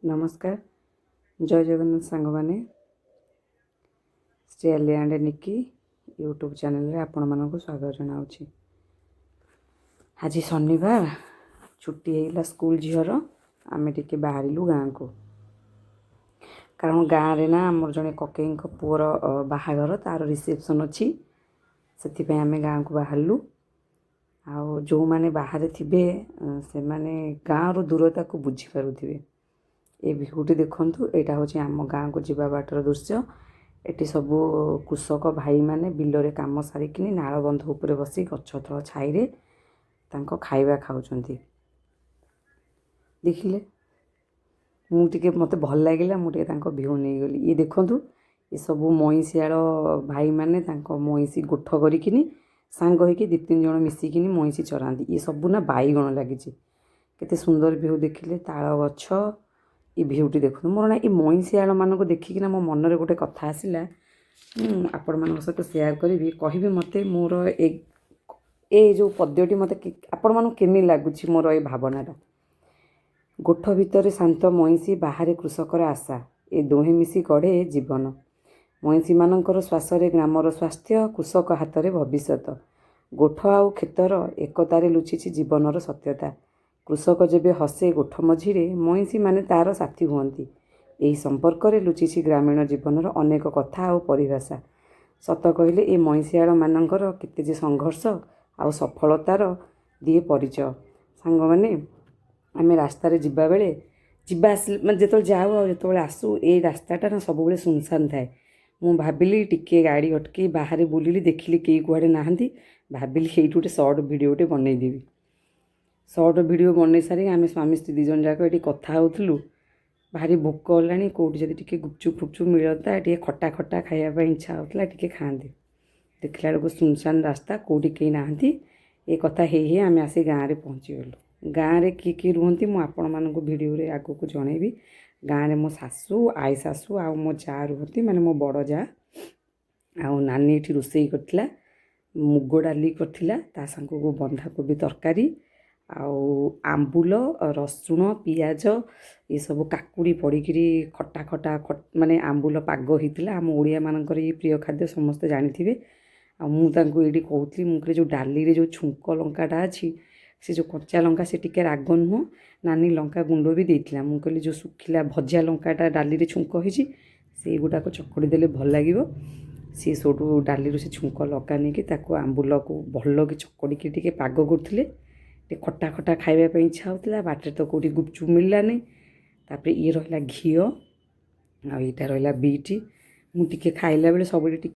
नमस्कार जय जगन्नाथ सांग मैंने स्टेली एंड निकी यूट्यूब चैनल रे आपण मानक स्वागत जनाऊँगी। आज शनिवार छुट्टी है स्कूल झीर आम टे बाहरलु गाँ को कारण गाँव में ना आमर जड़े ककई पुअर बाहागर तार रिसेप्शन अच्छी से आम गाँ को बाहरलु आ जो मैंने बाहर थे से मैंने गाँव रू दूरता को बुझीपारे ये भिउटी देखूँ यहाँ हूँ आम गाँ को जीवा बाटर दृश्य एटी सबू कृषक भाई माने बिलरे काम सारिकी नाल बंध उपर बसी गछ तल छाई खाइबा खाऊँच देखिले मुझे मत भल लगे मुझे भिउ नहीं गली ये देखूँ ये सबू मईशियाल भाई माने मईशी गोठ करी सांग होइकी 2-3 जन मिसिकी मईशी चराती ये सबू ना बैगण लगी केते सुंदर भिउ देखिले ताल गछ ये भिउटी देखो मोर ना ये मईशियाल मानक देखिकिना मो मनरे गोटे कथा आसला आपण मान सहित सेयार करी कहि मत मोर ए जो पद्यटी मत आपण मान केमी लगुच मोर ये भावनाटा गोठ भितर शांत मईशी बाहर कृषकर आशा ए दोहे मिसी गढ़े जीवन मईशी मानकर श्वासरे ग्रामर स्वास्थ्य कृषक हाथ में भविष्यत गोठ आउ खेतर एकतारे लुचिछि जीवनर सत्यता कृषक जेबे हसे गोठ मझिरे मईशी माने तार साथी हुअंती एही संपर्क रे लुचिछि ग्रामीण जीवनर अनेक कथा और परिभाषा सत कहले ए मईशियाल मानकर केते जे संघर्ष आ सफलतार दिए परिचय सांग माने आमे रास्तार जिबा बेले जिबा माने जेतो जाऊ आ जेतो आसू ए रास्ताटा ना सब बेले सुनसान थाए मु भाबिली टिके गाड़ी अटकी बाहर बुलिली देखिली कई कुआडे नाहंती भाबिली एइटु गोटे सर्ट भिडियोटे बनई देबी सर्ट भिडियो बनई सारी आम स्वामी स्त्री 2 जन जाक ये कथा होलु भारी भोक होलानी कौटी जदि टिके गुपचुप फुपचुप मिलता टे खटा खटा खाइबा इच्छा होता टिके खाते देखला बेलू सुनसान रास्ता कौटी कई नाहंती ये कथा हे आम आसी गाँव में पहुँचीगलु गाँव में किए रुहंती मु आपण मानक भिडियो रे आगो को जनइबी गाँव में मो सासू आई सासू आ मो जा रुहंती माने मो बड़ जा आ नानी ये रोसई करथिला मुग डाली करथिला ता संग को बंधाकोबी तरकारी आंबुल रसुण पियाज ये सब काकुड़ी पड़िकी खटा खटा माने आंबुल पाग होता आम ओडिया मानकर ये प्रिय खाद्य समस्ते जानी मुझे कहती मुझे जो डाली रे जो छुंक लंकाटा अच्छी से जो कच्चा लंका से टिके राग नुह नानी लंका गुंड भी देता मुझे कहली जो सुखिला भजा लंकाटा डाली रे छुंक होती से गुड़ाक चकड़ी देले भल लगे सी सोटू डाली से छुंक लगा नहीं आंबुल को भल कि चकड़ी टिके पाग करते खटा खटा खाइबा इच्छा होता बाटे तो कौटी गुपचुप मिललानी तापर ये रहा घी आईटा रहा बीट मुझे खाइला बेले सब